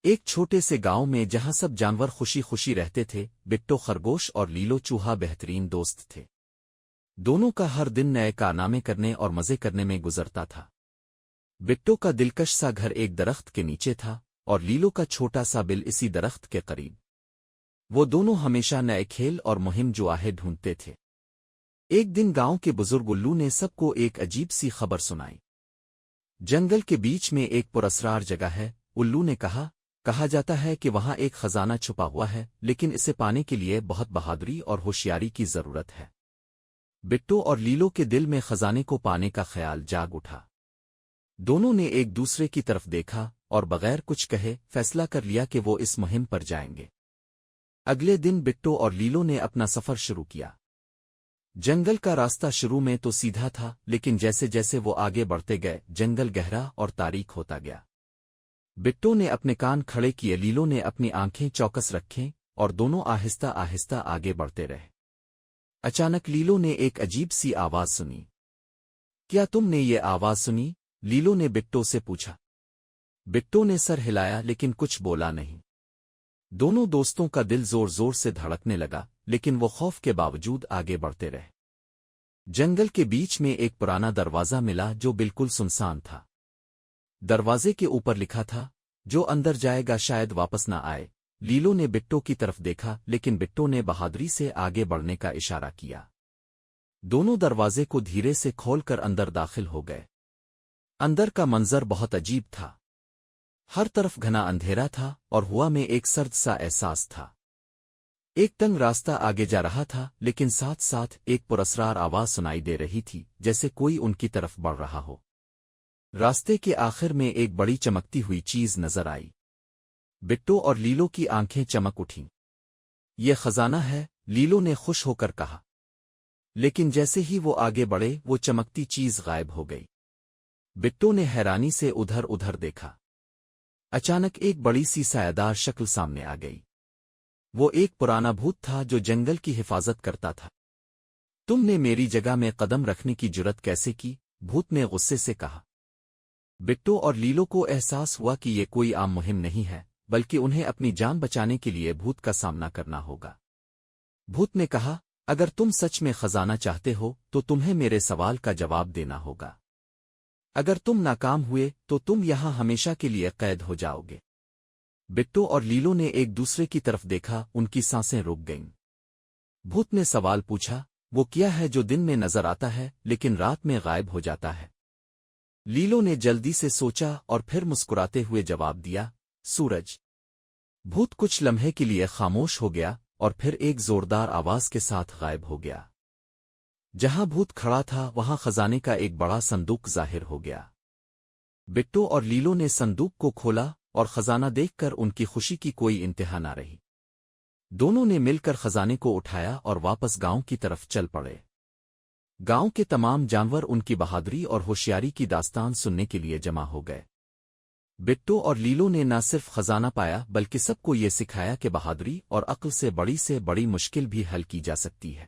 ایک چھوٹے سے گاؤں میں جہاں سب جانور خوشی خوشی رہتے تھے، بٹو خرگوش اور لیلو چوہا بہترین دوست تھے۔ دونوں کا ہر دن نئے کارنامے کرنے اور مزے کرنے میں گزرتا تھا۔ بٹو کا دلکش سا گھر ایک درخت کے نیچے تھا اور لیلو کا چھوٹا سا بل اسی درخت کے قریب۔ وہ دونوں ہمیشہ نئے کھیل اور مہم جواہے ڈھونڈتے تھے۔ ایک دن گاؤں کے بزرگ الو نے سب کو ایک عجیب سی خبر سنائی۔ جنگل کے بیچ میں ایک پراسرار جگہ ہے، الو نے کہا جاتا ہے کہ وہاں ایک خزانہ چھپا ہوا ہے، لیکن اسے پانے کے لیے بہت بہادری اور ہوشیاری کی ضرورت ہے۔ بٹو اور لیلو کے دل میں خزانے کو پانے کا خیال جاگ اٹھا۔ دونوں نے ایک دوسرے کی طرف دیکھا اور بغیر کچھ کہے فیصلہ کر لیا کہ وہ اس مہم پر جائیں گے۔ اگلے دن بٹو اور لیلو نے اپنا سفر شروع کیا۔ جنگل کا راستہ شروع میں تو سیدھا تھا، لیکن جیسے جیسے وہ آگے بڑھتے گئے جنگل گہرا اور تاریک ہوتا گیا۔ بٹو نے اپنے کان کھڑے کیے، لیلو نے اپنی آنکھیں چوکس رکھیں اور دونوں آہستہ آہستہ آگے بڑھتے رہے۔ اچانک لیلو نے ایک عجیب سی آواز سنی۔ کیا تم نے یہ آواز سنی؟ لیلو نے بٹو سے پوچھا۔ بٹو نے سر ہلایا لیکن کچھ بولا نہیں۔ دونوں دوستوں کا دل زور زور سے دھڑکنے لگا، لیکن وہ خوف کے باوجود آگے بڑھتے رہے۔ جنگل کے بیچ میں ایک پرانا دروازہ ملا جو بالکل سنسان تھا۔ دروازے کے اوپر لکھا تھا، جو اندر جائے گا شاید واپس نہ آئے۔ لیلو نے بٹو کی طرف دیکھا، لیکن بٹو نے بہادری سے آگے بڑھنے کا اشارہ کیا۔ دونوں دروازے کو دھیرے سے کھول کر اندر داخل ہو گئے۔ اندر کا منظر بہت عجیب تھا۔ ہر طرف گھنا اندھیرا تھا اور ہوا میں ایک سرد سا احساس تھا۔ ایک تنگ راستہ آگے جا رہا تھا، لیکن ساتھ ساتھ ایک پراسرار آواز سنائی دے رہی تھی، جیسے کوئی ان کی طرف بڑھ رہا ہو۔ راستے کے آخر میں ایک بڑی چمکتی ہوئی چیز نظر آئی۔ بٹو اور لیلو کی آنکھیں چمک اٹھیں۔ یہ خزانہ ہے، لیلو نے خوش ہو کر کہا۔ لیکن جیسے ہی وہ آگے بڑھے وہ چمکتی چیز غائب ہو گئی۔ بٹو نے حیرانی سے ادھر ادھر دیکھا۔ اچانک ایک بڑی سی سایہ شکل سامنے آ گئی۔ وہ ایک پرانا بھوت تھا جو جنگل کی حفاظت کرتا تھا۔ تم نے میری جگہ میں قدم رکھنے کی جرت کیسے کی؟ بھوت نے غصے سے کہا۔ بٹو اور لیلو کو احساس ہوا کہ یہ کوئی عام مہم نہیں ہے، بلکہ انہیں اپنی جان بچانے کے لیے بھوت کا سامنا کرنا ہوگا۔ بھوت نے کہا، اگر تم سچ میں خزانہ چاہتے ہو تو تمہیں میرے سوال کا جواب دینا ہوگا۔ اگر تم ناکام ہوئے تو تم یہاں ہمیشہ کے لیے قید ہو جاؤ گے۔ بٹو اور لیلو نے ایک دوسرے کی طرف دیکھا، ان کی سانسیں رک گئیں۔ بھوت نے سوال پوچھا، وہ کیا ہے جو دن میں نظر آتا ہے لیکن رات میں غائب ہو جاتا ہے؟ لیلو نے جلدی سے سوچا اور پھر مسکراتے ہوئے جواب دیا، سورج۔ بھوت کچھ لمحے کے لیے خاموش ہو گیا اور پھر ایک زوردار آواز کے ساتھ غائب ہو گیا۔ جہاں بھوت کھڑا تھا وہاں خزانے کا ایک بڑا صندوق ظاہر ہو گیا۔ بٹو اور لیلو نے صندوق کو کھولا اور خزانہ دیکھ کر ان کی خوشی کی کوئی انتہا نہ رہی۔ دونوں نے مل کر خزانے کو اٹھایا اور واپس گاؤں کی طرف چل پڑے۔ گاؤں کے تمام جانور ان کی بہادری اور ہوشیاری کی داستان سننے کے لیے جمع ہو گئے۔ بٹو اور لیلو نے نہ صرف خزانہ پایا بلکہ سب کو یہ سکھایا کہ بہادری اور عقل سے بڑی مشکل بھی حل کی جا سکتی ہے۔